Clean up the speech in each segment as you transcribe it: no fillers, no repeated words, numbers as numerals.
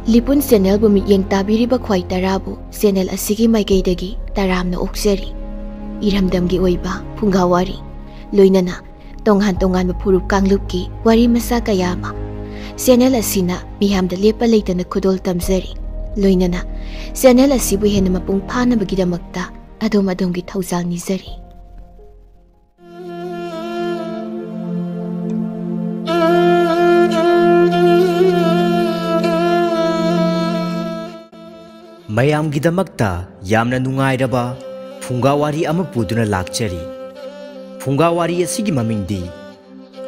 Lipun channel bu mityeng tabiriba khwai tarabu channel asigi maikeidagi taramna okjari. Iramdamgi oiba phungawari loinana tonghan furup kanglupki wari masa kayama channel asina miyamda lepa leitana khudol tamjari loinana channel asibu hena mapung phanabagidamagta adom-adomgi thaujal nijari. ꯃꯌꯥꯝꯒꯤꯗꯃꯛꯇ ꯌꯥꯝꯅ ꯅꯨꯡꯉꯥꯏꯔꯕ ꯐꯨꯡꯒꯥꯋꯥꯔꯤ ꯑꯃ ꯄꯨꯗꯨꯅ ꯂꯥꯛꯆꯔꯤ. ꯐꯨꯡꯒꯥꯋꯥꯔꯤ ꯑꯁꯤꯒꯤ ꯃꯃꯤꯡꯗꯤ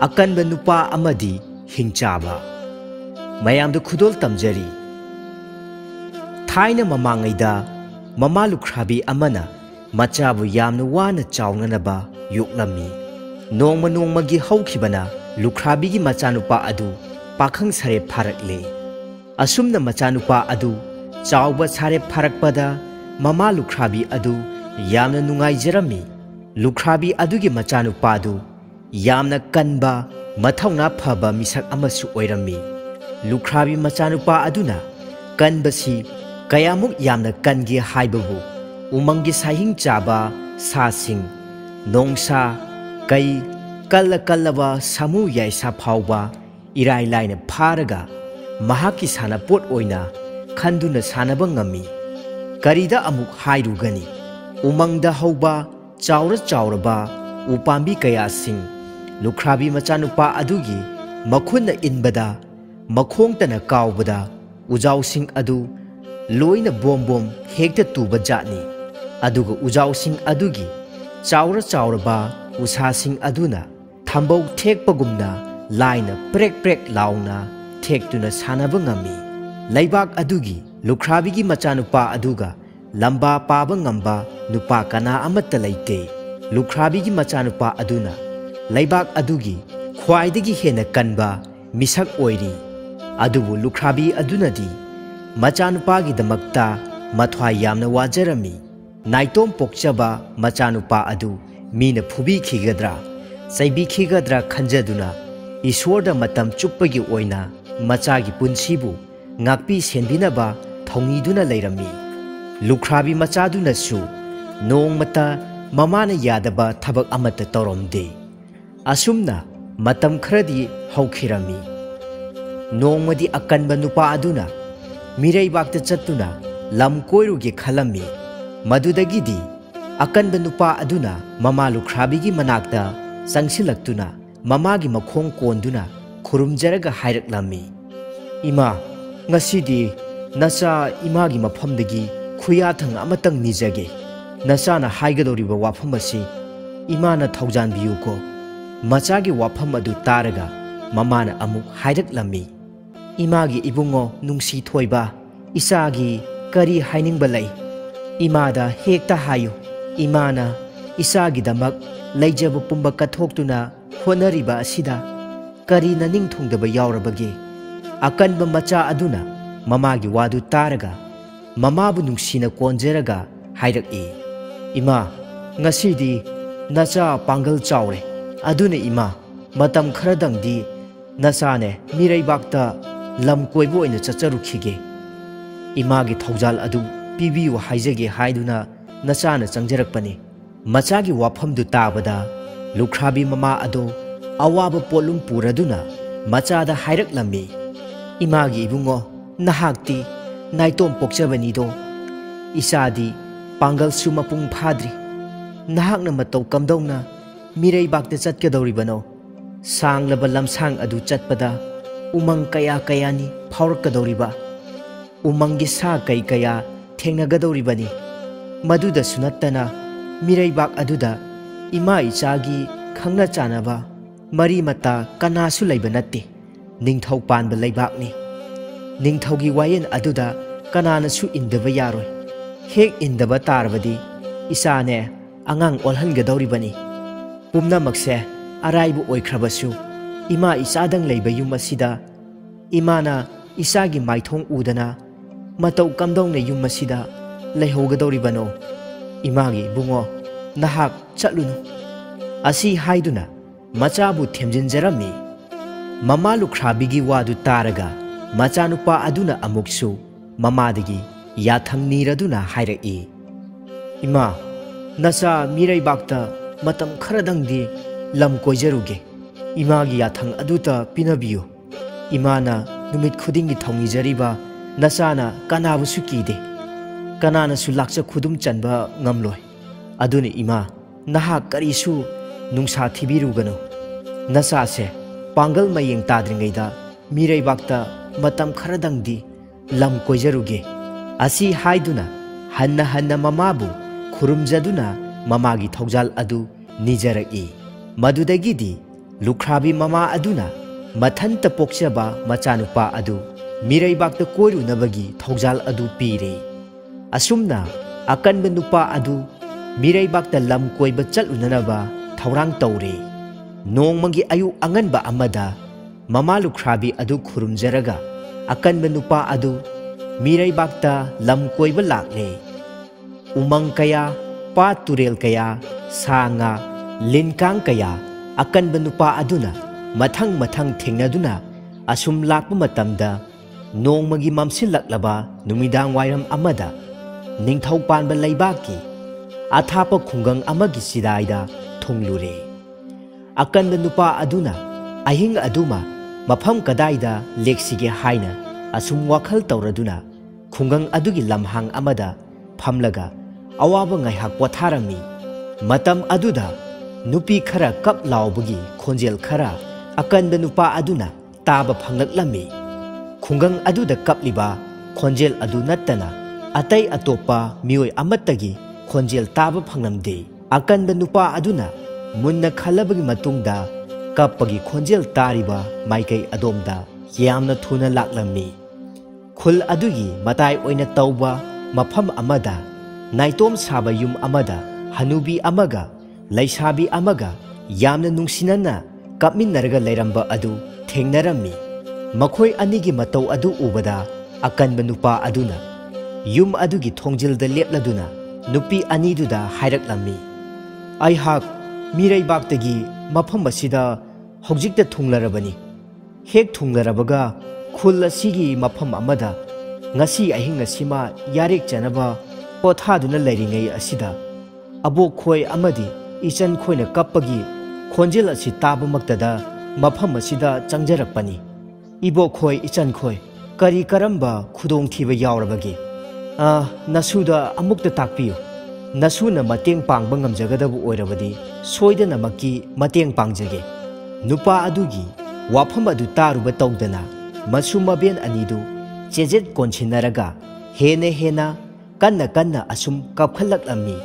ꯑꯀꯟꯕ ꯅꯨꯄꯥ ꯑꯃꯗꯤ ꯍꯤꯡꯆꯥꯕ. ꯃꯌꯥꯝꯗ ꯈꯨꯗꯣꯜ ꯇꯝꯖꯔꯤ. ꯊꯥꯏꯅ ꯃꯃꯥꯡꯉꯩꯗ ꯃꯃꯥ ꯂꯨꯈ꯭ꯔꯥꯕꯤ ꯑꯃꯅ ꯃꯆꯥꯕꯨ ꯌꯥꯝꯅ ꯋꯥꯅ ꯆꯥꯎꯅꯅꯕ ꯌꯣꯛꯂꯝꯃꯤ. ꯅꯣꯡꯃ ꯅꯣꯡꯃꯒꯤ ꯍꯧꯈꯤꯕꯅ ꯂꯨꯈ꯭ꯔꯥꯕꯤꯒꯤ ꯃꯆꯥꯅꯨꯄꯥ ꯑꯗꯨ ꯄꯥꯈꯪ ꯁꯥꯔꯦꯞ ꯐꯥꯔꯛꯂꯦ. ꯑꯁꯨꯝꯅ ꯃꯆꯥꯅꯨꯄꯥ ꯑꯗꯨ ꯆꯥꯎꯕ ꯁꯥꯔꯦꯞ ꯐꯥꯔꯛꯄꯗ ꯃꯃꯥ ꯂꯨꯈ꯭ꯔꯥꯕꯤ ꯑꯗꯨ ꯌꯥꯝꯅ ꯅꯨꯡꯉꯥꯏꯖꯔꯝꯃꯤ. ꯂꯨꯈ꯭ꯔꯥꯕꯤ ꯑꯗꯨꯒꯤ ꯃꯆꯥꯅꯨꯄꯥꯗꯨ ꯌꯥꯝꯅ ꯀꯟꯕ ꯃꯊꯧꯅꯥ ꯐꯕ ꯃꯤꯁꯛ ꯑꯃꯁꯨ ꯑꯣꯏꯔꯝꯃꯤ. ꯂꯨꯈ꯭ꯔꯥꯕꯤ ꯃꯆꯥꯅꯨꯄꯥ ꯑꯗꯨꯅ ꯀꯟꯕꯁꯤ ꯀꯌꯥꯃꯨꯛ ꯌꯥꯝꯅ ꯀꯟꯒꯦ ꯍꯥꯏꯕꯕꯨ ꯎꯃꯪꯒꯤ ꯁꯥꯍꯤꯡ ꯆꯥꯕ ꯁꯥꯁꯤꯡ, ꯅꯣꯡꯁꯥ, ꯀꯩ, ꯀꯜꯂꯕ ꯁꯥꯃꯨ ꯌꯥꯏꯁꯥ ꯐꯥꯎꯕ ꯏꯔꯥꯏ ꯂꯥꯏꯅ ꯐꯥꯔꯒ ꯃꯍꯥꯛꯀꯤ ꯁꯥꯟꯅꯄꯣꯠ ꯑꯣꯏꯅ ꯈꯟꯗꯨꯅ ꯁꯥꯟꯅꯕ ꯉꯝꯃꯤ. ꯀꯔꯤꯗ ꯑꯃꯨꯛ ꯍꯥꯏꯔꯨꯒꯅꯤ? ꯎꯃꯪꯗ ꯍꯧꯕ ꯆꯥꯎꯔꯕ ꯎꯄꯥꯝꯕꯤ ꯀꯌꯥꯁꯤꯡ ꯂꯨꯈ꯭ꯔꯥꯕꯤ ꯃꯆꯥꯅꯨꯄꯥ ꯑꯗꯨꯒꯤ ꯃꯈꯨꯠꯅ ꯏꯟꯕꯗ ꯃꯈꯣꯡꯇꯅ ꯀꯥꯎꯕꯗ ꯎꯖꯥꯎꯁꯤꯡ ꯑꯗꯨ ꯂꯣꯏꯅ ꯕꯣꯝ ꯍꯦꯛꯇ ꯇꯨꯕ ꯖꯥꯠꯅꯤ. ꯑꯗꯨꯒ ꯎꯖꯥꯎꯁꯤꯡ ꯑꯗꯨꯒꯤ ꯆꯥꯎꯔꯕ ꯎꯁꯥꯁꯤꯡ ꯑꯗꯨꯅ ꯊꯝꯕꯧ ꯊꯦꯛꯄꯒꯨꯝꯅ ꯂꯥꯏꯅ ꯄ꯭ꯔꯦꯛ ꯂꯥꯎꯅ ꯊꯦꯛꯇꯨꯅ ꯁꯥꯟꯅꯕ ꯉꯝꯃꯤ. ꯂꯩꯕꯥꯛ ꯑꯗꯨꯒꯤ ꯂꯨꯈ꯭ꯔꯥꯕꯤꯒꯤ ꯃꯆꯥꯅꯨꯄꯥ ꯑꯗꯨꯒ ꯂꯝꯕꯥ ꯄꯥꯕ ꯉꯝꯕ ꯅꯨꯄꯥ ꯀꯅꯥ ꯑꯃꯠꯇ ꯂꯩꯇꯦ. ꯂꯨꯈ꯭ꯔꯥꯕꯤꯒꯤ ꯃꯆꯥꯅꯨꯄꯥ ꯑꯗꯨꯅ ꯂꯩꯕꯥꯛ ꯑꯗꯨꯒꯤ ꯈ꯭ꯋꯥꯏꯗꯒꯤ ꯍꯦꯟꯅ ꯀꯟꯕ ꯃꯤꯁꯛ ꯑꯣꯏꯔꯤ. ꯑꯗꯨꯕꯨ ꯂꯨꯈ꯭ꯔꯥꯕꯤ ꯑꯗꯨꯅꯗꯤ ꯃꯆꯥꯅꯨꯄꯥꯒꯤꯗꯃꯛꯇ ꯃꯊ꯭ꯋꯥꯏ ꯌꯥꯝꯅ ꯋꯥꯖꯔꯝꯃꯤ. ꯅꯥꯏꯇꯣꯝ ꯄꯣꯛꯆꯕ ꯃꯆꯥꯅꯨꯄꯥ ꯑꯗꯨ ꯃꯤꯅ ꯐꯨꯕꯤꯈꯤꯒꯗ꯭ꯔꯥ ꯆꯩꯕꯤꯈꯤꯒꯗ꯭ꯔꯥ ꯈꯟꯖꯗꯨꯅ ꯏꯁꯣꯔꯗ ꯃꯇꯝ ꯆꯨꯞꯄꯒꯤ ꯑꯣꯏꯅ ꯃꯆꯥꯒꯤ ꯄꯨꯟꯁꯤꯕꯨ ꯉꯥꯛꯄꯤ ꯁꯦꯟꯕꯤꯅꯕ ꯊꯧꯅꯤꯗꯨꯅ ꯂꯩꯔꯝꯃꯤ. ꯂꯨꯈ꯭ꯔꯥꯕꯤ ꯃꯆꯥꯗꯨꯅꯁꯨ ꯅꯣꯡꯃꯇ ꯃꯃꯥꯅ ꯌꯥꯗꯕ ꯊꯕꯛ ꯑꯃꯠꯇ ꯇꯧꯔꯝꯗꯦ. ꯑꯁꯨꯝꯅ ꯃꯇꯝ ꯈꯔꯗꯤ ꯍꯧꯈꯤꯔꯝꯃꯤ. ꯅꯣꯡꯃꯗꯤ ꯑꯀꯟꯕ ꯅꯨꯄꯥ ꯑꯗꯨꯅ ꯃꯤꯔꯩꯕꯥꯛꯇ ꯆꯠꯇꯨꯅ ꯂꯝ ꯀꯣꯏꯔꯨꯒꯦ ꯈꯜꯂꯝꯃꯤ. ꯃꯗꯨꯗꯒꯤꯗꯤ ꯑꯀꯟꯕ ꯅꯨꯄꯥ ꯑꯗꯨꯅ ꯃꯃꯥ ꯂꯨꯈ꯭ꯔꯥꯕꯤꯒꯤ ꯃꯅꯥꯛꯇ ꯆꯪꯁꯤꯜꯂꯛꯇꯨꯅ ꯃꯃꯥꯒꯤ ꯃꯈꯣꯡ ꯀꯣꯟꯗꯨꯅ ꯈꯨꯔꯨꯝꯖꯔꯒ ꯍꯥꯏꯔꯛꯂꯝꯃꯤ. ꯏꯃꯥ, ꯉꯁꯤꯗꯤ ꯅꯆꯥ ꯏꯃꯥꯒꯤ ꯃꯐꯝꯗꯒꯤ ꯈꯨꯌꯥꯊꯪ ꯑꯃꯇꯪ ꯅꯤꯖꯒꯦ. ꯅꯆꯥꯅ ꯍꯥꯏꯒꯗꯧꯔꯤꯕ ꯋꯥꯐꯝ ꯑꯁꯤ ꯏꯃꯥꯅ ꯊꯧꯖꯥꯟꯕꯤꯌꯨꯀꯣ. ꯃꯆꯥꯒꯤ ꯋꯥꯐꯝ ꯑꯗꯨ ꯇꯥꯔꯒ ꯃꯃꯥꯅ ꯑꯃꯨꯛ ꯍꯥꯏꯔꯛꯂꯝꯃꯤ. ꯏꯃꯥꯒꯤ ꯏꯕꯨꯡꯉꯣ ꯅꯨꯡꯁꯤ ꯊꯣꯏꯕ, ꯏꯆꯥꯒꯤ ꯀꯔꯤ ꯍꯥꯏꯅꯤꯡꯕ ꯂꯩ? ꯏꯃꯥꯗ ꯍꯦꯛꯇ ꯍꯥꯏꯌꯨ. ꯏꯃꯥꯅ ꯏꯆꯥꯒꯤꯗꯃꯛ ꯂꯩꯖꯕ ꯄꯨꯝꯕ ꯀꯠꯊꯣꯛꯇꯨꯅ ꯍꯣꯠꯅꯔꯤꯕ ꯑꯁꯤꯗ ꯀꯔꯤ ꯅꯅꯤꯡꯊꯨꯡꯗꯕ ꯌꯥꯎꯔꯕꯒꯦ? ꯑꯀꯟꯕ ꯃꯆꯥ ꯑꯗꯨꯅ ꯃꯃꯥꯒꯤ ꯋꯥꯗꯨ ꯇꯥꯔꯒ ꯃꯃꯥꯕꯨ ꯅꯨꯡꯁꯤꯅ ꯀꯣꯟꯖꯔꯒ ꯍꯥꯏꯔꯛꯏ. ꯏꯃꯥ, ꯉꯁꯤꯗꯤ ꯅꯆꯥ ꯄꯥꯡꯒꯜ ꯆꯥꯎꯔꯦ. ꯑꯗꯨꯅ ꯏꯃꯥ, ꯃꯇꯝ ꯈꯔꯗꯪꯗꯤ ꯅꯆꯥꯅꯦ ꯃꯤꯔꯩꯕꯥꯛꯇ ꯂꯝ ꯀꯣꯏꯕ ꯑꯣꯏꯅ ꯆꯠꯆꯔꯨꯈꯤꯒꯦ. ꯏꯃꯥꯒꯤ ꯊꯧꯖꯥꯜ ꯑꯗꯨ ꯄꯤꯕꯤꯌꯨ ꯍꯥꯏꯖꯒꯦ ꯍꯥꯏꯗꯨꯅ ꯅꯆꯥꯅ ꯆꯪꯖꯔꯛꯄꯅꯤ. ꯃꯆꯥꯒꯤ ꯋꯥꯐꯝꯗꯨ ꯇꯥꯕꯗ ꯂꯨꯈ꯭ꯔꯥꯕꯤ ꯃꯃꯥ ꯑꯗꯣ ꯑꯋꯥꯕ ꯄꯣꯠꯂꯨꯝ ꯄꯨꯔꯗꯨꯅ ꯃꯆꯥꯗ ꯍꯥꯏꯔꯛꯂꯝꯃꯤ. ꯏꯃꯥꯒꯤ ꯏꯕꯨꯡꯉꯣ, ꯅꯍꯥꯛꯇꯤ ꯅꯥꯏꯇꯣꯝ ꯄꯣꯛꯆꯕꯅꯤꯗꯣ. ꯏꯆꯥꯗꯤ ꯄꯥꯡꯒꯜꯁꯨ ꯃꯄꯨꯡ ꯐꯥꯗ꯭ꯔꯤ. ꯅꯍꯥꯛꯅ ꯃꯇꯧ ꯀꯝꯗꯧꯅ ꯃꯤꯔꯩꯕꯥꯛꯇ ꯆꯠꯀꯗꯧꯔꯤꯕꯅꯣ? ꯁꯥꯡꯂꯕ ꯂꯝꯁꯥꯡ ꯑꯗꯨ ꯆꯠꯄꯗ ꯎꯃꯪ ꯀꯌꯥꯅꯤ ꯐꯥꯎꯔꯛꯀꯗꯧꯔꯤꯕ. ꯎꯃꯪꯒꯤ ꯁꯥ ꯀꯌꯥ ꯊꯦꯡꯅꯒꯗꯧꯔꯤꯕꯅꯤ. ꯃꯗꯨꯗꯁꯨ ꯅꯠꯇꯅ ꯃꯤꯔꯩꯕꯥꯛ ꯑꯗꯨꯗ ꯏꯃꯥ ꯏꯆꯥꯒꯤ ꯈꯪꯅ ꯆꯥꯟꯅꯕ ꯃꯔꯤ ꯃꯇꯥ ꯀꯅꯥꯁꯨ ꯂꯩꯕ ꯅꯠꯇꯦ. ꯅꯤꯡꯊꯧ ꯄꯥꯟꯕ ꯂꯩꯕꯥꯛꯅꯤ. ꯅꯤꯡꯊꯧꯒꯤ ꯋꯥꯌꯦꯜ ꯑꯗꯨꯗ ꯀꯅꯥꯅꯁꯨ ꯏꯟꯗꯕ ꯌꯥꯔꯣꯏ. ꯍꯦꯛ ꯏꯟꯗꯕ ꯇꯥꯔꯕꯗꯤ ꯏꯆꯥꯅꯦ ꯑꯉꯥꯡ ꯑꯣꯜꯍꯟꯒꯗꯧꯔꯤꯕꯅꯤ. ꯄꯨꯝꯅꯃꯛꯁꯦ ꯑꯔꯥꯏꯕ ꯑꯣꯏꯈ꯭ꯔꯕꯁꯨ ꯏꯃꯥ ꯏꯆꯥꯗꯪ ꯂꯩꯕ ꯌꯨꯝ ꯑꯁꯤꯗ ꯏꯃꯥꯅ ꯏꯆꯥꯒꯤ ꯃꯥꯏꯊꯣꯡ ꯎꯗꯅ ꯃꯇꯧ ꯀꯝꯗꯧꯅ ꯌꯨꯝ ꯑꯁꯤꯗ ꯂꯩꯍꯧꯒꯗꯧꯔꯤꯕꯅꯣ? ꯏꯃꯥꯒꯤ ꯏꯕꯨꯡꯉꯣ, ꯅꯍꯥꯛ ꯆꯠꯂꯨꯅꯨ. ꯑꯁꯤ ꯍꯥꯏꯗꯨꯅ ꯃꯆꯥꯕꯨ ꯊꯦꯝꯖꯤꯟꯖꯔꯝꯃꯤ. ꯃꯃꯥ ꯂꯨꯈ꯭ꯔꯥꯕꯤꯒꯤ ꯋꯥꯗꯨ ꯇꯥꯔꯒ machanupa aduna amuksu mamadagi yathang niraduna hairaki. Ima, nasa miraibakta matam kharadangdi lam koijaruge. Imagi yathang aduta pinabiyu. Imana numit khudingi thongjariba nasana kanabusu kide. Kanana su lakcha khudum chanba ngamloi. Aduni ima naha karisu nungsa thibiruganu. Nasa se pangal mayeng tadringaida miraibakta matam kharadangdi lam koijaruge. Asi haiduna hanna hanna mamabu khurumjaduna mamagi thawjal adu nijaraki. Madudagidi lukhrabi mama aduna mathanta pokchaba machanupa adu miraibakta koirunabagi thawjal adu pire. Asumna akanba nupa adu miraibakta lam koiba chalunanaba thawrang tawre. Nongmagi ayu anganba amada mama lukhrabi adu khurumjaraga akanba nupa adu miraibakta lam koiba lakle. Umang kaya, pa turel kaya, sanga, linkang kaya akanba nupa aduna mathang mathang thengnaduna asum lakpa matamda nongmagi mamsilaklaba numidang wairam amada ningthau panba leibaki athapa khungang amagi sidaida thunglure. Akanba nupa aduna ahing aduma mafam kadaida leksige haina asum wakhal tawraduna khungang adugi lamhang amada phamlaga awaba ngaihak potharami. Matam aduda nupi khara kap laubagi khonjel khara akanba nupa aduna taba phanglaklammi. Khungang aduda kapliba khonjel adu nattana atai atopa mioi amattagi khonjel taba phanglamde. Akanba nupa aduna munna khalabagi matungda kappagi khonjel tariba maikai adomda yamna thuna laklammi. Khul adugi matai oina tauba mafam amada naitom saba yum amada hanubi amaga laisabi amaga yamna nungsinana kapminnaraga leiramba adu thengnarammi. Makhoi anigi matau adu ubada akanba nupa aduna yum adugi thongjilda lepladuna nupi aniduda hairaklammi. Aihak miraibaktagi mafam asida hogjikta thunglarabani. Hek thunglarabaga khul asigi mafam amada ngasi ahing asima yarek janaba pothaduna leiringai asida abok khoi amadi ichan khoina kappagi khonjel asi taba maktada mafam asida changjarakpani. Ibo khoi ichan khoi kari karamba khudong thiba yaurabagi nasuda amukta takpiyo. Nasuna mateng pangba ngamjagadabu oirabadi soidana makki mateng pangjage. Nupa adugi wafam adu taruba tawdana masu maben anidu chejet konchinaraga hena hena kanna kanna asum kapkhalaklammi.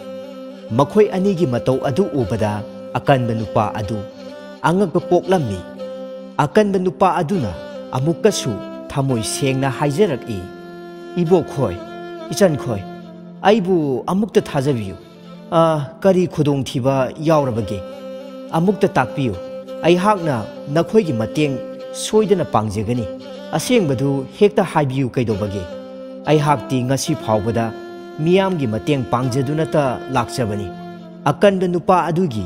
Makhoi anigi matau adu ubada akanba nupa adu angakpa poklammi. Akanba nupa aduna amukkasu thamoi sengna haijaraki. Ibo khoi ichan khoi aibu amukta thajabiyu. Kari khudong thiba yaurabage amukta takpiyu. Aihakna nakhoigi mateng soidana pangjagani. Asengbadu hekta haibiyu kaidobage. Aihakti ngasi phawbada miyamgi mateng pangjadunata lakchabani. Akanba nupa adugi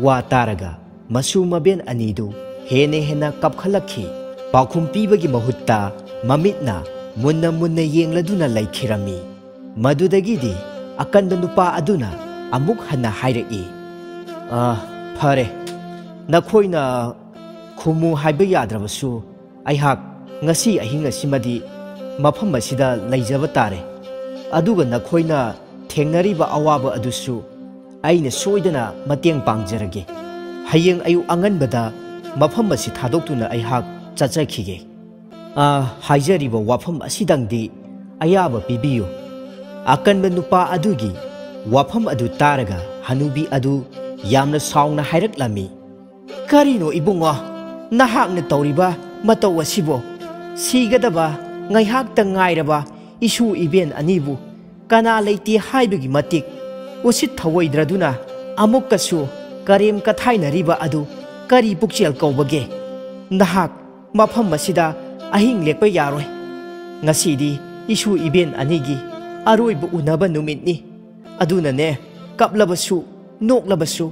wa taraga masu maben anidu hene hena kapkhalakhi. Pakhum pibagi mahutta mamitna munna munna yengladuna laikhirami. Madudagidi akanba nupa aduna amuk hana hairaki. Phare nakhoina khumu haiba yadrabasu aihak ngasi ahing asimadi mafam asida leijaba tare. Aduga nakhoina thengnariba awaba adusu aina soidana mateng pangjarage. Hayeng ayu anganbada mafam asi thadoktuna aihak chachakhige. Haijariba wafam asidangdi ayaba pibiyu. Akanba nupa adugi wafam adu taraga hanubi adu yamna saungna hairaklammi. Karino ibungo nahakna tawriba matau asibo sigadaba ngaihakta ngairaba isu iben anibu kana leiti haibagi matik usit thawoidraduna amukkasu karem kathainariba adu kari pukchel kawbage. Nahak mafam asida ahing lekpa yaroi. Ngasidi isu iben anigi aroiba unaba numitni. Adunane kaplabasu noklabasu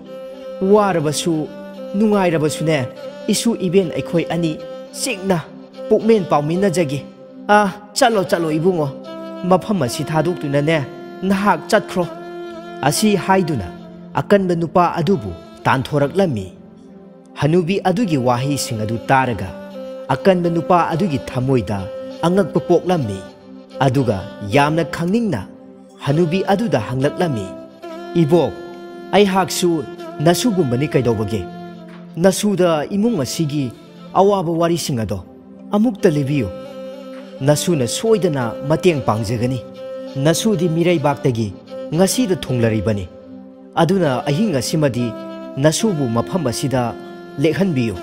warabasu nungairabasune isu iben aikhoi ani singna pukmen pawminajage. Chalo chalo ibungo mafam asi thadoktunane nahak chatkhro asi haiduna akanba nupa adubu tanthorklami hanubi adugi wahi sing adu taraga akanba nupa adugi thamoida angakpa poklammi aduga yamna khangningna hanubi aduda hanglaklami ibok ai haksu nasugumbani kaidobage nasuda imung asigi awaba wari sing ado amukta lebiyo nasuna soidana mateng pangjagani nasudi mirai baktagi ngasida thonglaribani aduna ahinga simadi nasubu mafam asida lekhanbiyo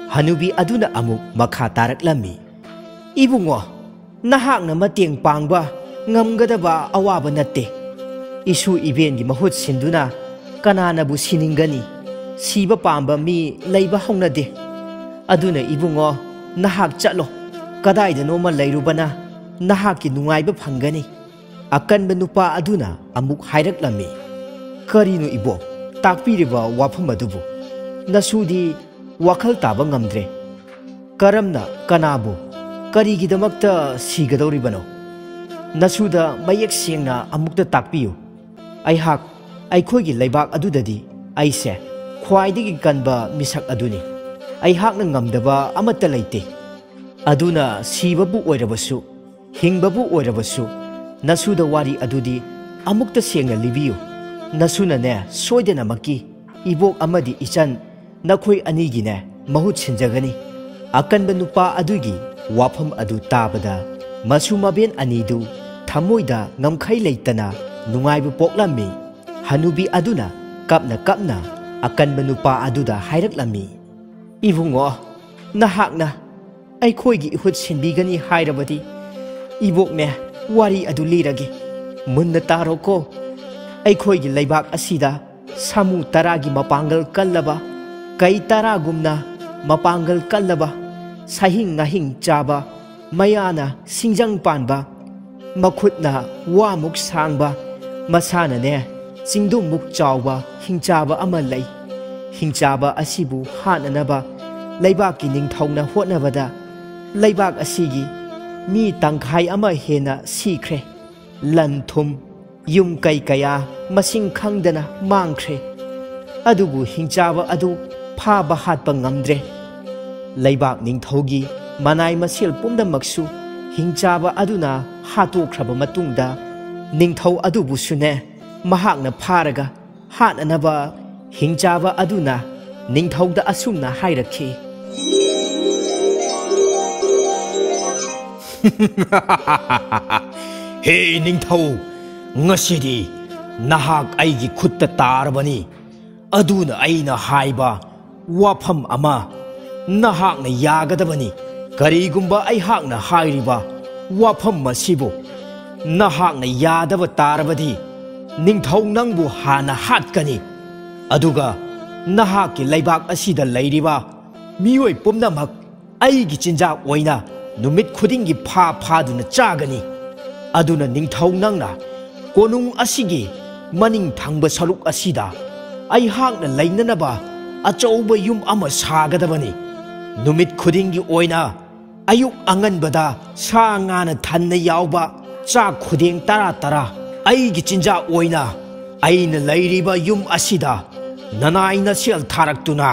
hanubi aduna amuk makha taraklami ibungo nahakna mateng pangba ngamgadaba awaba natte isu ibengi mahut sinduna kananabu siningani siba pamba mi leiba haunade aduna ibungo nahak chalo kadaida noma leirubana nahaki nungaiba phangani akanba nupa aduna amuk hairaklammi karino ibo takpiriba wafam adubu nasudi wakhal taba ngamdre karamna kanabu karigidamakta sigadoribano nasuda mayek sengna amukta takpiyu aihak aikhoigi leibak adudadi aise khwaidigi kanba misak aduni aihakna ngamdaba amata leite aduna sibabu oirabasu hingbabu oirabasu nasuda wari adudi amukta sengna libiyu nasuna ne soidana maki ibok amadi ichan nakhoi anigine mahut sinjagani akanba nupa adugi wafam adu tabada masu maben anidu thamoida ngamkhai leitana nungaibu poklammi hanubi aduna kapna akanba nupa aduda hairaklammi ibungo nahakna aikhoigi ihut sinbigani hairabadi ibokne wari adu lirage munna taroko aikhoigi leibak asida samu taragi mapangal kallaba kai taragumna mapangal kallaba sahing ngahing chaba mayana singjang panba makhutna wamuk sangba masana ne chingdumuk chawba hingchaba ama lei hingchaba asibu hananaba leibaki ningthongna hotnabada leibak asigi mi tangkhai ama hena sikhre lanthum yum kai kaya masing khangdana mangkhre adubu hingchaba adu phaba hatpa ngamdre leibak ningthogi manai masel pumdamaksu hingchaba aduna hatokhraba matungda ningthau adubu sune mahakna pharaga hananaba hingchaba aduna ningthauda asumna hairakhi Hey ningthau ngasidi nahak aigi khutta tarbani aduna aina haiba wafam ama nahakna yagadabani karigumba aihakna hairiba wafam masibu nahakna yadaba tarbadi ningthau nangbu hana hatkani aduga nahaki leibak asida leiriba mioi pumnamak aigi chinjak oina numit khudingi phaduna chagani aduna ningthau nangna konung asigi maning thangba saruk asida aihakna leinanaba achauba yum ama sagadabani numit khudingi oina ayuk anganbada sa ngana thanna yauba chak khudeng tara aigi chinja oina aina leiriba yum asida nanaina sel tharaktuna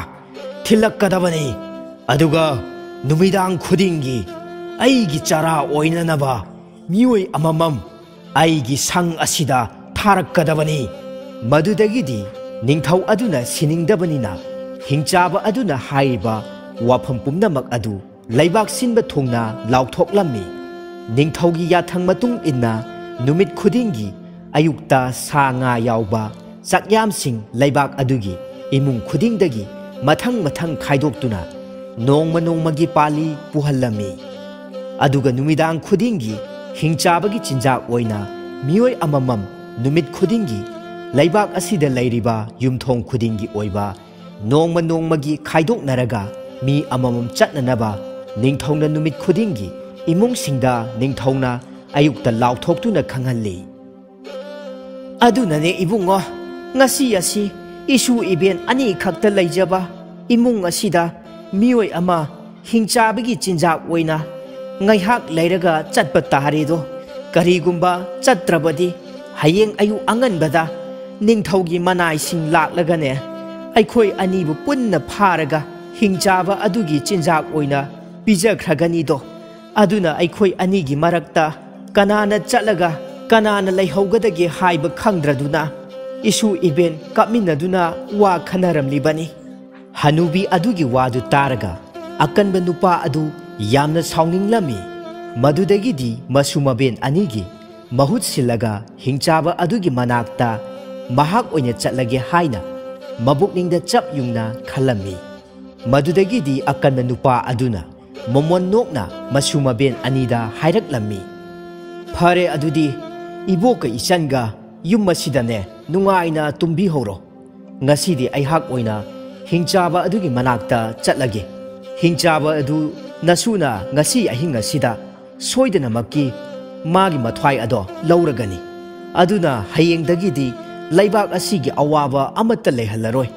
thilakkadabani aduga numidang khudingi aigi chara oinanaba mioi amamam aigi sang asida tharakkadabani madudagidi ningthau aduna siningdabanina hingchaba aduna haiba wafam pumnamak adu leibak sinba thongna lauthoklammi ningthaugi yathang matung inna numit khudingi ayukta sa nga yauba chakyamsing leibak adugi imung khudingdagi mathang khaidoktuna nongmagi pali puhallami aduga numidang khudingi hingchabagi chinjak oina mioi amamam numit khudingi leibak asida leiriba yumthong khudingi oiba nongmagi khaidoknaraga mi amamam chatnanaba ningthongna numit khudingi imung singda ningthongna ayukta lauthokhtuna khanghalli adunane ibungo ngasi asi isu iben ani khakta leijaba imung asida mioi ama hingchabagi chinjak oina ngaihak layraga chatpa tarido karigumba chatrabadi hayeng ayu anganbada ningthaugi manai sing laklagane aikhoi anibu punna pharaga hingchaba adugi chinjak oina pijakhraganI do aduna aikhoi anigi marakta kanana chatlaga kanana laihaugadagi haiba khangdraduna isu event kapminaduna wa khanaramlibani hanubi adugi wadu taraga akanba nupa adu yamna saunginglami madudagidi masumaben anigi mahut silaga hingchaba adugi manakta mahak oina chatlage haina mabukningda chap yungna khalami madudagidi akanba nupa aduna momon nokna masumaben anida hairaklammi phare adudi iboka isanga yum masidane nungaina tumbi horo ngasidi aihak oina hingchaba adugi manakta chatlage hingchaba adu nasuna ngasi ahinga sida soidana makki magi mathwai ado lauragani aduna hayengdagidi laibak asigi awaba amatta lehalaroi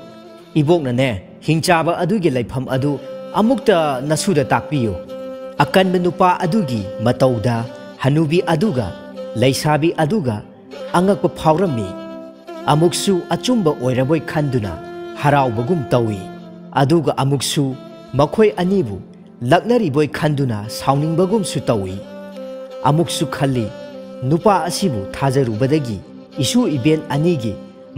ibokna ne hingchaba adugi laifam adu amukta nasuda takpiyo akanba nupa adugi matauda hanubi aduga laisabi aduga angakpa phawrami amuksu achumba oiraboi khanduna haraubagum tawi aduga amuksu makhoi anibu laknariboi khanduna sauningbagumsu tawi amuksu khalli nupa asibu thajarubadagi isu event anigi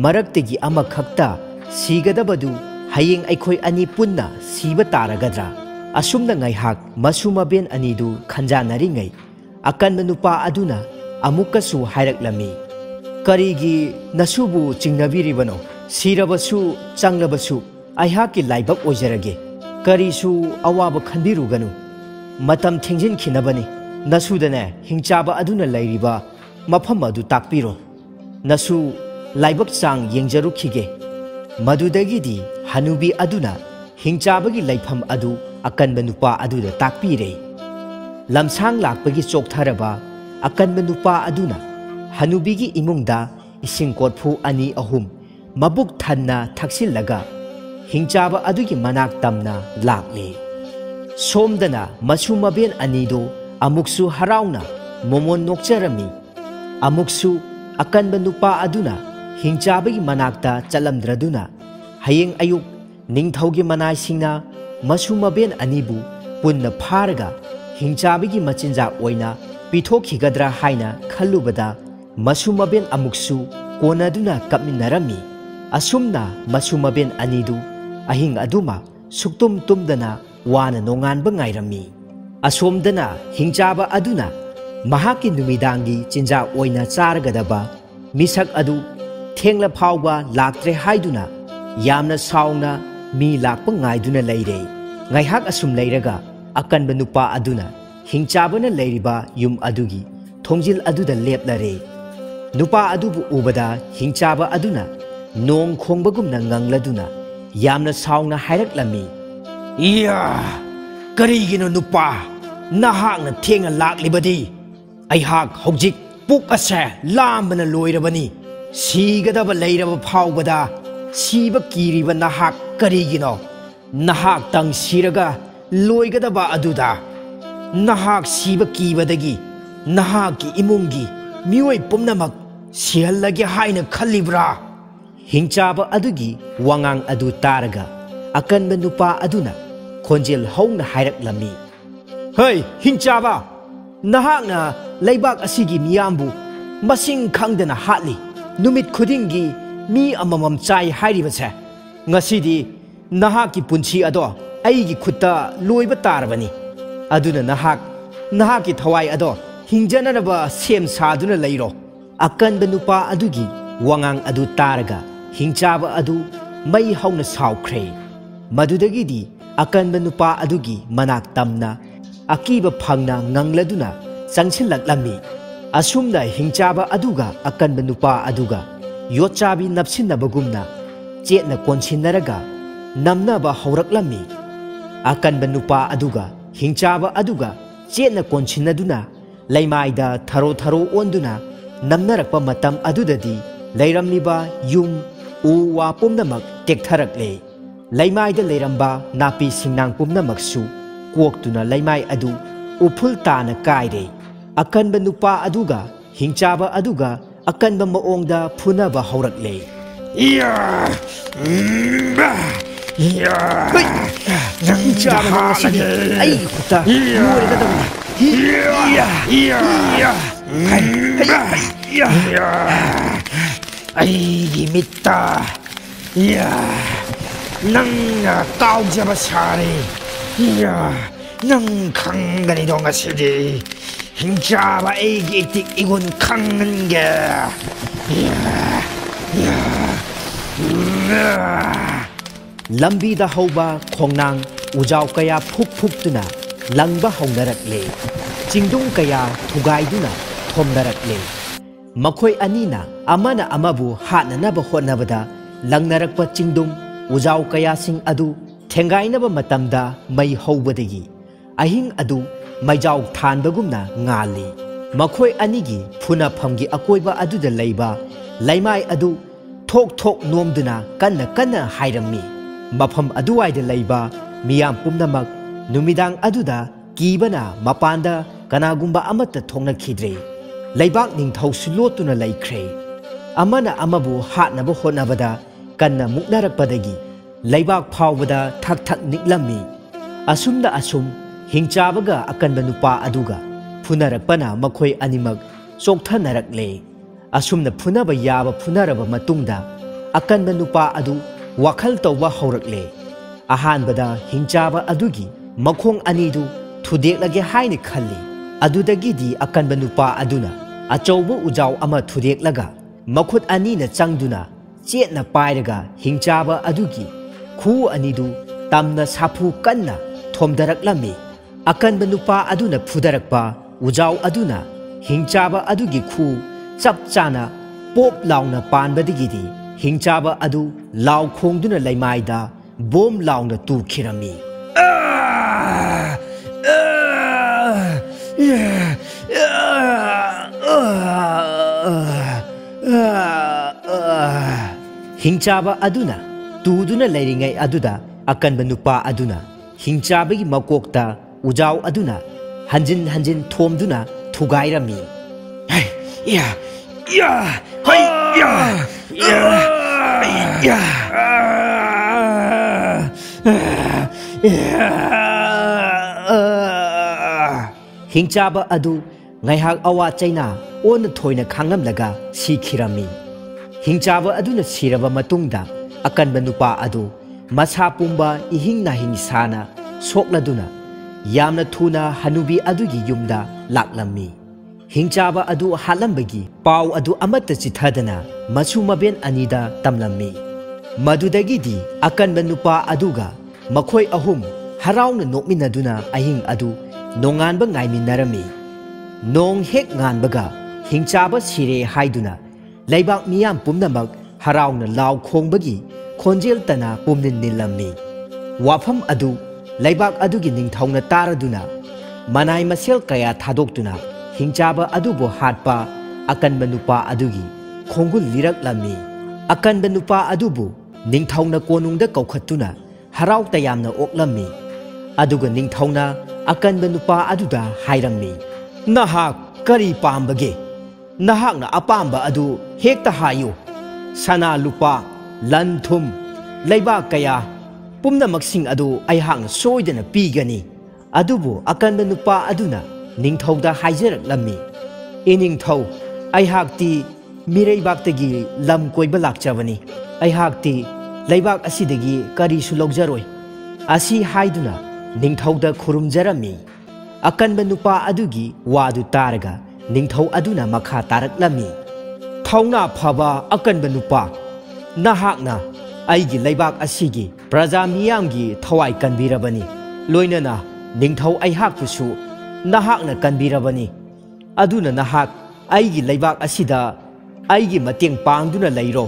maraktagi amakhakta sigadabadu hayeng aikhoi ani punna siba taragadra asumna ngaihak masumaben anidu khanjanaringai akanba nupa aduna amukasu hairaklammi karigi nasubu chingnabiribano sirabasu changlabasu aihaki laibak ojarage karisu awaba khanbiruganu matam thengjin khinabani nasudane hingchaba aduna lairiba mafam adu takpiro nasu laibak chang yengjarukhige madudagidi hanubi aduna hingchabagi laifam adu akanba nupa aduda takpire lamsang lakpagi choktharaba akanba nupa aduna hanubigi imungda ising kotphu ani ahum mabuk thanna thaksillaga hingchaba adugi manak tamna lakle somdana masumaben anido amuksu harauna momon nokcharami amuksu akanba nupa aduna hingchabagi manakta chalamdraduna hayeng ayuk ningthaugi manaisingna masumaben anibu punna pharaga hingchabagi machinja oina pithokhigadra haina khallubada masumaben amuksu konaduna kapminarami asumna masumaben anidu ahing aduma suktum tumdana wana nonganba ngairami asomdana hingchaba aduna mahaki numidangi chinja oina chargadaba misak adu thengla phawba laktre haiduna yamna sauna mi lakpa ngaiduna leire ngaihak asum leiraga akanba nupa aduna hingchabana leiriba yum adugi thongjil aduda leplare nupa adubu ubada hingchaba aduna nong khongbagumna ngangladuna yamna sauna hairaklammi iya karigino nupa nahakna thenga laklibadi aihak hojik puk ase lambana loirabani sigadaba leiraba phawbada siba kiriba nahak karigino nahak tang siraga loigadaba aduda nahak siba kibadagi nahak ki imungi mioi pumnamak sihallage haina khallibra hingchaba adugi wangang adu taraga akanba nupa aduna khonjel hauna hairaklammi hey hingchaba nahakna laibak asigi miyambu masing khangdana hatli numit khudingi mi amamam chai hairibase ngasidi nahaki punchi ado aigi khutta loiba tarabani aduna nahaki thawai ado hingjanaraba sem saduna leiro akanba nupa adugi wangang adu taraga hingchaba adu mai hauna saukhre madudagidi akanba nupa adugi manak tamna akiba phangna ngangladuna changsilaklammi asumna hingchaba aduga akanba nupa aduga yochabi napsinnabagumna chetna konsinnaraga namnaba hauraklammi akanba nupa aduga hingchaba aduga chetna konsinnaduna laimaida tharo onduna namnarakpa matam adudadi leiramliba yum u wa pumnamak tektharakle laimai da leiramba napi singnang pumnamaksu kuoktuna laimai adu ꯎꯐꯨꯜ ꯇꯥꯅ ꯀꯥꯏꯔꯦ ꯑꯀꯟꯕ ꯅꯨꯄꯥ ꯑꯗꯨꯒ ꯍꯤꯡꯆꯥꯕ ꯑꯗꯨꯒ ꯑꯀꯟꯕ ꯃꯑꯣꯡꯗ ꯐꯨꯅꯕ ꯍꯧꯔꯛꯂꯦ ꯍꯤꯡꯆꯥꯕ ꯉꯁꯤꯗꯤ ꯑꯩꯒꯤ ꯈꯨꯠꯇ ꯂꯣꯏꯔꯒꯗꯕꯅꯤ ꯑꯩꯒꯤ ꯃꯤꯠꯇ ꯅꯪꯅ ꯀꯥꯎꯖꯕ ꯁꯥꯔꯦ ꯅꯪ ꯈꯪꯒꯅꯤꯗꯣ ꯉꯁꯤꯗꯤ ꯍꯤꯡꯆꯥꯕ ꯑꯩꯒꯤ ꯏꯇꯤꯛ 이군 강한게 ꯂꯝꯕꯤꯗ ꯍꯧꯕ ꯈꯣꯡꯅꯥꯡ ꯎꯖꯥꯎ ꯀꯌꯥ ꯐꯨꯛ ꯐꯨꯛꯇꯨꯅ ꯂꯪꯕ ꯍꯧꯅꯔꯛꯂꯦ ꯆꯤꯡꯗꯨꯝ ꯀꯌꯥ ꯊꯨꯒꯥꯏꯗꯨꯅ ꯊꯣꯝꯅꯔꯛꯂꯦ ꯃꯈꯣꯏ ꯑꯅꯤꯅ ꯑꯃꯅ ꯑꯃꯕꯨ ꯍꯥꯠꯅꯅꯕ ꯍꯣꯠꯅꯕꯗ ꯂꯪꯅꯔꯛꯄ ꯆꯤꯡꯗꯨꯝ ꯎꯖꯥꯎ ꯀꯌꯥꯁꯤꯡ ꯑꯗꯨ ꯊꯦꯡꯒꯥꯏꯅꯕ ꯃꯇꯝꯗ ꯃꯩ ꯍꯧꯕꯗꯒꯤ ꯑꯍꯤꯡ ꯑꯗꯨ ꯃꯩꯖꯥꯎ ꯊꯥꯟꯕꯒꯨꯝꯅ ꯉꯥꯜꯂꯤ ꯃꯈꯣꯏ ꯑꯅꯤꯒꯤ ꯐꯨꯅꯐꯝꯒꯤ ꯑꯀꯣꯏꯕ ꯑꯗꯨꯗ ꯂꯩꯕ ꯂꯩꯃꯥꯏ ꯑꯗු ꯊꯣꯛ ꯊꯣꯛ ꯅꯣꯝꯗꯨꯅ ꯀꯟꯅ ꯀꯟꯅ ꯍꯥꯏꯔꯝꯃꯤ ꯃꯐꯝ ꯑꯗꯨꯋꯥꯏꯗ ꯂꯩꯕ ꯃꯤꯌꯥꯝ ꯄꯨꯝꯅꯃꯛ ꯅꯨꯃꯤꯗꯥꯡ ꯑꯗꯨꯗ ꯀꯤꯕꯅ ꯃꯄꯥꯟꯗ ꯀꯅꯥꯒꯨꯝꯕ ꯑꯃꯠꯇ ꯊꯣꯛꯅꯈꯤꯗ꯭ꯔꯦ ꯂꯩꯕꯥꯛ ꯅꯤꯡꯊꯧꯁꯨ ꯂꯣꯠꯇꯨꯅ ꯂꯩꯈ꯭ꯔꯦ ꯑꯃꯅ ꯑꯃꯕु ꯍꯥꯠꯅꯕ ꯍꯣꯠꯅꯕꯗ ꯀꯟꯅ ꯃꯨꯛꯅꯔꯛꯄꯗꯒꯤ ꯂꯩꯕꯥꯛ ꯐꯥꯎꯕꯗ ꯊꯛ ꯊꯛ ꯅꯤꯛꯂꯝꯃꯤ ꯑꯁꯨꯝꯅ ꯑꯁꯨꯝ ꯍꯤꯡꯆꯥꯕꯒ ꯑꯀꯟꯕ ꯅꯨꯄꯥ ꯑꯗꯨꯒ ꯐꯨꯅꯔꯛꯄꯅ ꯃꯈꯣꯏ ꯑꯅꯤꯃꯛ ꯆꯣꯛꯊꯅꯔꯛꯂꯦ ꯑꯁꯨꯝꯅ ꯐꯨꯅꯕ ꯌꯥꯕ ꯐꯨꯅꯔꯕ ꯃꯇꯨꯡꯗ ꯑꯀꯟꯕ ꯅꯨꯄꯥ ꯑꯗꯨ ꯋꯥꯈꯜ ꯇꯧꯕ ꯍꯧꯔꯛꯂꯦ ꯑꯍꯥꯟꯕꯗ ꯍꯤꯡꯆꯥꯕ ꯑꯗꯨꯒꯤ ꯃꯈꯣꯡ ꯑꯅꯤꯗꯨ ꯊꯨꯗꯦꯛꯂꯒꯦ ꯍꯥꯏꯅ ꯈꯜꯂꯤ ꯑꯗꯨꯗꯒꯤꯗꯤ ꯑꯀꯟꯕ ꯅꯨꯄꯥ ꯑꯗꯨꯅ ꯑꯆꯧꯕ ꯎꯖꯥꯎ ꯑꯃ ꯊꯨꯗꯦꯛꯂꯒ ꯃꯈꯨꯠ ꯑꯅꯤꯅ ꯆꯪꯗꯨꯅ ꯆꯦꯠꯅ ꯄꯥꯏꯔꯒ ꯍꯤꯡꯆꯥꯕ ꯑꯗꯨꯒꯤ ꯈꯨ ꯑꯅꯤꯗꯨ ꯇꯝꯅ ꯁꯥꯐꯨ ꯀꯟꯅ ꯊꯣꯝꯗꯔꯛꯂꯝꯃꯤ ꯑꯀꯟꯕ ꯅꯨꯄꯥ ꯑꯗꯨꯅ ꯐꯨꯗꯔꯛꯄ ꯎꯖꯥꯎ ꯑꯗꯨꯅ ꯍꯤꯡꯆꯥꯕ ꯑꯗꯨꯒꯤ ꯈꯨ ꯆꯞ ꯆꯥꯅ ꯄꯣꯞ ꯂꯥꯎꯅ ꯄꯥꯟꯕꯗꯒꯤꯗꯤ ꯍꯤꯡꯆꯥꯕ ꯑꯗꯨ ꯂꯥꯎ ꯈꯣꯡꯗꯨꯅ ꯂꯩꯃꯥꯏꯗ ꯕꯣꯝ ꯂꯥꯎꯅ ꯇꯨꯈꯤꯔꯝꯃꯤ ꯍꯤꯡꯆꯥꯕ ꯑꯗꯨꯅ ꯇꯨꯗꯨꯅ ꯂꯩꯔꯤꯉꯩ ꯑꯗꯨꯗ ꯑꯀꯟꯕ ꯅꯨꯄꯥ ꯑꯗꯨꯅ ꯍꯤꯡꯆꯥꯕꯒꯤ ꯃꯀꯣꯛꯇ ꯎꯖꯥꯎ ꯑꯗꯨꯅ ꯍꯟꯖꯤꯟ ꯍꯟꯖꯤꯟ ꯊꯣꯝꯗꯨꯅ ꯊꯨꯒꯥꯏꯔꯝꯃꯤ ꯍꯤꯡꯆꯥꯕ ꯑꯗꯨ ꯉꯥꯏꯍꯥꯛ ꯑꯋꯥ ꯆꯩꯅꯥ ꯑꯣꯟꯅ ꯊꯣꯏꯅ ꯈꯥꯡꯂꯝꯂꯒ ꯁꯤꯈꯤꯔꯝꯃꯤ ꯍꯤꯡꯆꯥꯕ ꯑꯗꯨꯅ ꯁꯤꯔꯕ ꯃꯇꯨꯡꯗ ꯑꯀꯟꯕ ꯅꯨꯄꯥ ꯑꯗꯨ ꯃꯁꯥ ꯄꯨꯝꯕ 이හිꯡ 나හිꯡ ꯁꯥꯅ ꯁꯣꯛꯂꯗꯨꯅ ꯌꯥꯝꯅ ꯊꯨꯅ ꯍꯅꯨꯕꯤ ꯑꯗꯨꯒꯤ ꯌꯨꯝꯗ ꯂꯥꯛꯂꯝꯃꯤ ꯍꯤꯡꯆꯥꯕ ꯑꯗꯨ ꯍꯥꯠꯂꯝꯕꯒꯤ ꯄꯥꯎ ꯑꯗꯨ ꯑꯃꯠꯇ ꯆꯤꯊꯗꯅ ꯃꯁꯨ ꯃꯕꯦꯟ ꯑꯅꯤꯗ ꯇꯝꯂꯝꯃꯤ ꯃꯗꯨꯗꯒꯤꯗꯤ ꯑꯀꯟꯕ ꯅꯨꯄꯥ ꯑꯗꯨꯒ ꯃꯈꯣꯏ ꯑꯍꯨꯝ ꯍꯔꯥꯎꯅ ꯅꯣꯛꯃꯤꯟꯅꯗꯨꯅ ꯑꯍꯤꯡ ꯑꯗꯨ ꯅꯣꯡꯉꯥꯟꯕ ꯉꯥꯏꯃꯤꯟꯅꯔꯝꯃꯤ ꯅꯣꯡ ꯍꯦꯛ ꯉꯥꯟꯕꯒ ꯍꯤꯡꯆꯥꯕ ꯁꯤꯔꯦ ꯍꯥꯏꯗꯨꯅ ꯂꯩꯕꯥꯛ ꯃꯤꯌꯥꯝ ꯄꯨꯝꯅꯃꯛ ꯍꯔꯥꯎꯅ ꯂꯥꯎ ꯈꯣꯡꯕꯒꯤ ꯈꯣꯟꯖꯦꯜ ꯇꯅ ꯄꯨꯝꯅꯤꯟ ꯅꯤꯜꯂꯝꯃꯤ ꯋꯥꯐꯝ ꯑꯗꯨ ꯂꯩꯕꯥꯛ ꯑꯗꯨꯒꯤ ꯅꯤꯡꯊꯧꯅ ꯇꯥꯔꯗꯨꯅ ꯃꯅꯥꯏ ꯃꯁꯦꯜ ꯀꯌꯥ ꯊꯥꯗꯣꯛꯇꯨꯅ ꯍꯤꯡꯆꯥꯕ ꯑꯗꯨꯕꯨ ꯍꯥꯠꯄ ꯑꯀꯟꯕ ꯅꯨꯄꯥ ꯑꯗꯨꯒꯤ ꯈꯣꯡꯒꯨꯜ ꯂꯤꯔꯛꯂꯝꯃꯤ ꯑꯀꯟꯕ ꯅꯨꯄꯥ ꯑꯗꯨꯕꯨ ꯅꯤꯡꯊꯧꯅ ꯀꯣꯅꯨꯡꯗ ꯀꯧꯈꯠꯇꯨꯅ ꯍꯔꯥꯎ ꯇꯌꯥꯝꯅ ꯑꯣꯛꯂꯝꯃꯤ ꯑꯗꯨꯒ ꯅꯤꯡꯊꯧꯅ ꯑꯀꯟꯕ ꯅꯨꯄꯥ ꯑꯗꯨꯗ ꯍꯥꯏꯔꯝꯃꯤ ꯅꯍꯥꯛ ꯀꯔꯤ ꯄꯥꯝꯕꯒꯦ ꯅꯍꯥꯛꯅ ꯑꯄꯥꯝꯕ ꯑꯗꯨ ꯍꯦꯛꯇ ꯍꯥꯏꯌꯨ ꯁꯅꯥ ꯂꯨꯄꯥ ꯂꯟ ꯊꯨꯝ ꯂꯩꯕꯥꯛ ꯀꯌꯥ ꯄꯨꯝꯅꯃꯛꯁꯤꯡ ꯑꯗꯨ ꯑꯩꯍꯥꯛꯅ ꯁꯣꯏꯗꯅ ꯄꯤꯒꯅꯤ ꯑꯗꯨꯕꯨ ꯑꯀꯟꯕ ꯅꯨꯄꯥ ꯑꯗꯨꯅ ꯅꯤꯡꯊꯧꯗ ꯍꯥꯏꯖꯔꯛꯂꯝꯃꯤ ꯏꯅꯤꯡꯊꯧ ꯑꯩꯍꯥꯛꯇꯤ ꯃꯤꯔꯩꯕꯥꯛꯇꯒꯤ ꯂꯝ ꯀꯣꯏꯕ ꯂꯥꯛꯆꯕꯅꯤ ꯑꯩꯍꯥꯛꯇꯤ ꯂꯩꯕꯥꯛ ꯑꯁꯤꯗꯒꯤ ꯀꯔꯤꯁꯨ ꯂꯧꯖꯔꯣꯏ ꯑꯁꯤ ꯍꯥꯏꯗꯨꯅ ꯅꯤꯡꯊꯧꯗ ꯈꯨꯔꯨꯝꯖꯔꯝꯃꯤ ꯑꯀꯟꯕ ꯅꯨꯄꯥ ꯑꯗꯨꯒꯤ ꯋꯥꯗꯨ ꯇꯥꯔꯒ ꯅꯤꯡꯊꯧ ꯑꯗꯨꯅ ꯃꯈꯥ ꯇꯥꯔꯛꯂꯝꯃꯤ ꯊꯧꯅꯥ ꯐꯕ ꯑꯀꯟꯕ ꯅꯨꯄꯥ ꯅꯍꯥꯛꯅ ꯑꯩꯒꯤ ꯂꯩꯕꯥꯛ ꯑꯁꯤꯒꯤ ꯄ꯭ꯔꯖꯥ ꯃꯤꯌꯥꯝꯒꯤ ꯊꯋꯥꯏ ꯀꯟꯕꯤꯔꯕꯅꯤ ꯂꯣꯏꯅꯅ ꯅꯤꯡꯊꯧ ꯑꯩꯍꯥꯛꯄꯨꯁꯨ ꯅꯍꯥꯛꯅ ꯀꯟꯕꯤꯔꯕꯅꯤ ꯑꯗꯨꯅ ꯅꯍꯥꯛ ꯑꯩꯒꯤ ꯂꯩꯕꯥꯛ ꯑꯁꯤꯗ ꯑꯩꯒꯤ ꯃꯇꯦꯡ ꯄꯥꯡꯗꯨꯅ ꯂꯩꯔꯣ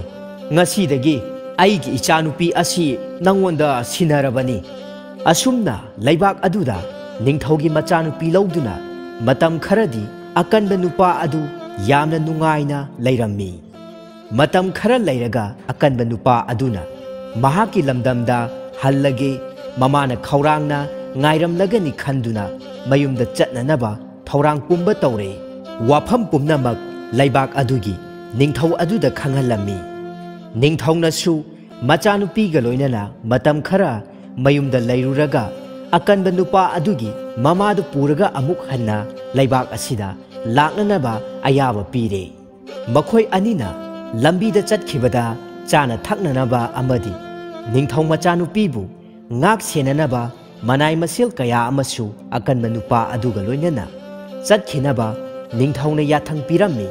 ꯉꯁꯤꯗꯒꯤ ꯑꯩꯒꯤ ꯏꯆꯥꯅꯨꯄꯤ ꯑꯁꯤ ꯅꯉꯣꯟꯗ ꯁꯤꯟꯅꯔꯕꯅꯤ ꯑꯁꯨꯝꯅ ꯂꯩꯕꯥꯛ ꯑꯗꯨꯗ ꯅꯤꯡꯊꯧꯒꯤ ꯃꯆꯥꯅꯨꯄꯤ ꯂꯧꯗꯨꯅ ꯃꯇꯝ ꯈꯔꯗꯤ ꯑꯀꯟꯕ ꯅꯨꯄꯥ ꯑꯗꯨ ꯌꯥꯝꯅ ꯅꯨꯡꯉꯥꯏꯅ ꯂꯩꯔꯝꯃꯤ ꯃꯇꯝ ꯈꯔ ꯂꯩꯔꯒ ꯑꯀꯟꯕ ꯅꯨꯄꯥ ꯑꯗꯨꯅ ꯃꯍꯥꯛꯀꯤ ꯂꯝꯗꯝꯗ ꯍꯜꯂꯒꯦ ꯃꯃꯥꯅ ꯈꯧꯔꯥꯡꯅ ꯉꯥꯏꯔꯝꯂꯒꯅꯤ ꯈꯟꯗꯨꯅ mayumda chatnanaba thorang pumba tawre wafam pumnamak laibak adugi ningthau aduda khangalami ningthaunasu machanupiga loinana matam khara mayumda lairuraga akanba nupa adugi mamadu puraga amuk hanna laibak asida laknanaba ayaba pire makhoi anina lambida chatkhibada chana thaknanaba amadi ningthau machanupibu ngak senanaba manai masel kaya amasu akanba nupa aduga loinana chatkhinaba ningthauna yathang pirami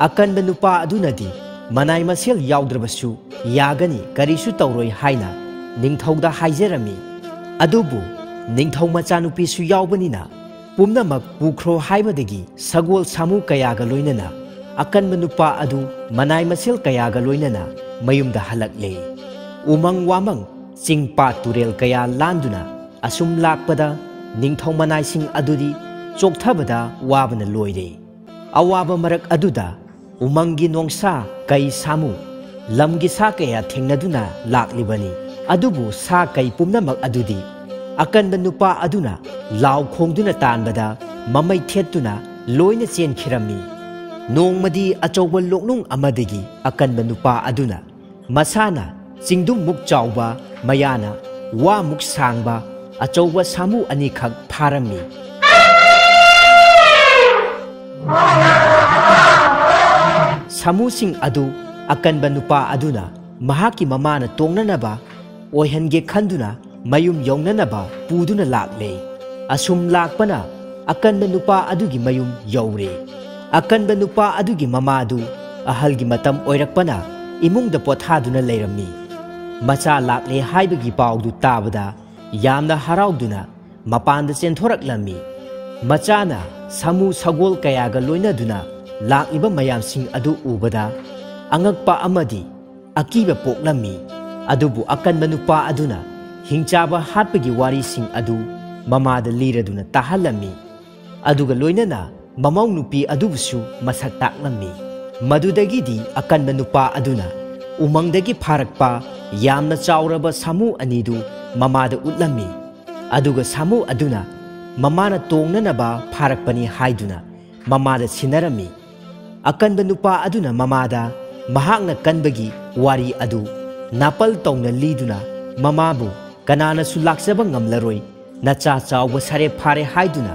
akanba nupa adunadi manai masel yaudrabasu yagani karisu tawroi haina ningthauda haijerami adubu ningthau machanupisu yaubanina pumnamak pukhro haibadagi sagol samu kayaga loinana akanba nupa adu manai masel kayaga loinana mayumda halakle umang wamang chingpa turel kaya landuna asum lakpada ningthau manai sing adudi chokthabada wabana loire awaba marak aduda umangi nongsa kai samu lamgi sa kaya thengnaduna laklibani adubu sa kai pumnamak adudi akanba nupa aduna law khongduna tanbada mamai thetuna loina chen khirami nongmadi achawba loknung amadagi akanba nupa aduna masana chingdum muk chawba mayana wa muk sangba achawba samu ani khak pharami samu sing adu akanba nupa aduna mahaki mamana tongnanaba oihange khanduna mayum yongnanaba puduna lakle asum lakpana akanba nupa adugi mayum yawre akanba nupa adugi mamadu ahalgi matam oirakpana imungda pothaduna leirami macha lakle haibagi pawdu tabada yamna harauduna mapanda chenthoraklami machana samu sagol kayaga loinaduna lakliba mayamsing adu ubada angakpa amadi akiba poklami adubu akanba nupa aduna hingchaba hatpagi wari sing adu mamada liraduna tahalami aduga loinana mamau nupi adubusu masak taklami madudagidi akanba nupa aduna umangdagi pharakpa yamna chawraba samu anidu mamada utlami aduga samu aduna mamana tongnanaba pharakpani haiduna mamada sinarami akanba nupa aduna mamada mahakna kanbagi wari adu napal tawna liduna mamabu kanana su laksaba ngamlaroi nacha chawba sare phare haiduna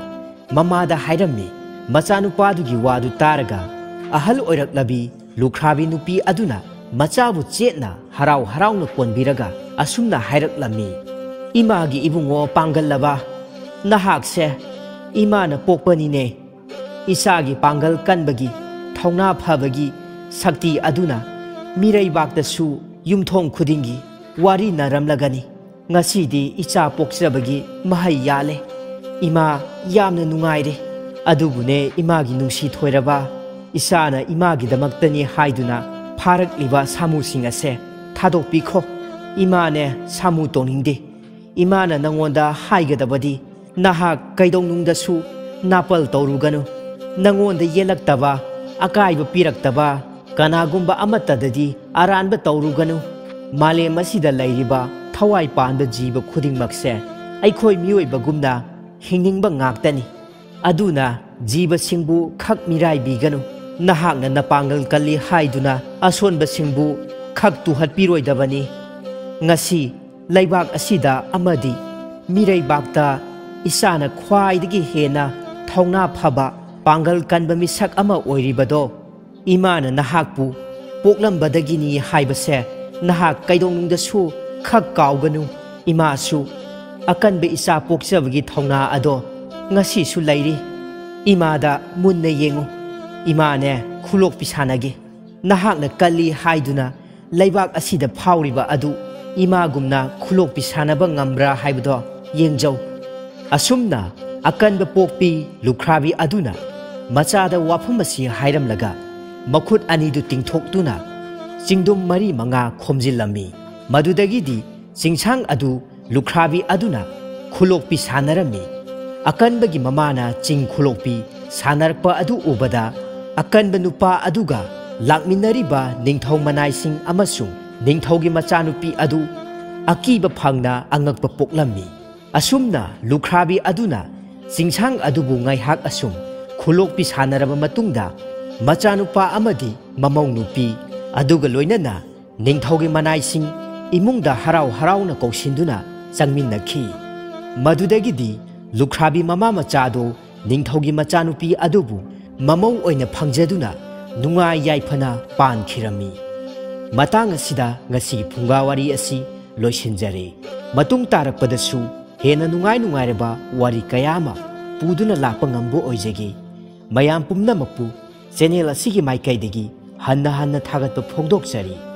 mamada hairami machanupadugi wadu taraga ahal oiraklabi lukhrabi nupi aduna machabu chetna harau harauna konbiraga asumna hairaklami imagi ibungo pangallaba nahakse imana pokpanine isagi pangal kanbagi thongna phabagi sakti aduna mirai baktasu yumthong khudingi wari naramlagani ngasidi icha pokjabagi mahai yale ima yamna nungaire adubune imagi nungsi thoiraba isana imagi damaktani haiduna pharak liba samu singase thadok pikho imane samu toningde imana nangonda haigadabadi naha kaidong nungdasu napal tawruganu nangonda yelaktaba akaiba piraktaba kanagumba amatadadi aranba tawruganu male masida lairiba thawai panba jiba khudingmakse aikhoi mioibagumna hingningba ngaktani aduna jiba singbu khak mirai biganu nahakna napangal kalli haiduna asonba singbu khak tuhat piroidabani ngasi laibak asida amadi mirai bakta isana khwaidagi hena thongna phaba pangal kanba misak ama oiribado imana nahakpu poklambadagini haibase nahak kaidonungdasu khak kauganu imasu akanbe isa pokjabagi thongna ado ngasi su lairi imada munna yengu imane khulok pisanagi nahakna kalli haiduna laibak asida phawriba adu imagumna khulok pisanaba ngambra haibado yengjau asumna akanba pokpi lukhrabi aduna machada wafamasi hairamlaga makhut anidu tingthokduna chingdum mari manga khomjilami madudagidi chingsang adu lukhrabi aduna khulokpi sanarami akanbagi mamana ching khulokpi sanarpa adu ubada akanba nupa aduga lakminariba ningthau manai sing amasung ningthaugi machanupi adu akiba phangna angakpa poklami asumna lukhrabi aduna Singsang adubu ngaihak asum khulokpi sanaraba matungda machanupa amadi mamau nupi aduga loinana ningthaugi manaising imungda harau harauna kausinduna changminnakhi. Madudagidi lukhrabi mama machado ningthaugi machanupi adubu mamau oina phangjaduna nungai yaifana pankhirami. Matang asida ngasi phungawari asi loisinjare. Matung tarakpadasu hena nungai nungairaba wari kayama puduna lakpa ngambo oijagi. Mayam pumnamapu channel asigi maikaidagi hanna hanna thagatpa phongdokjari.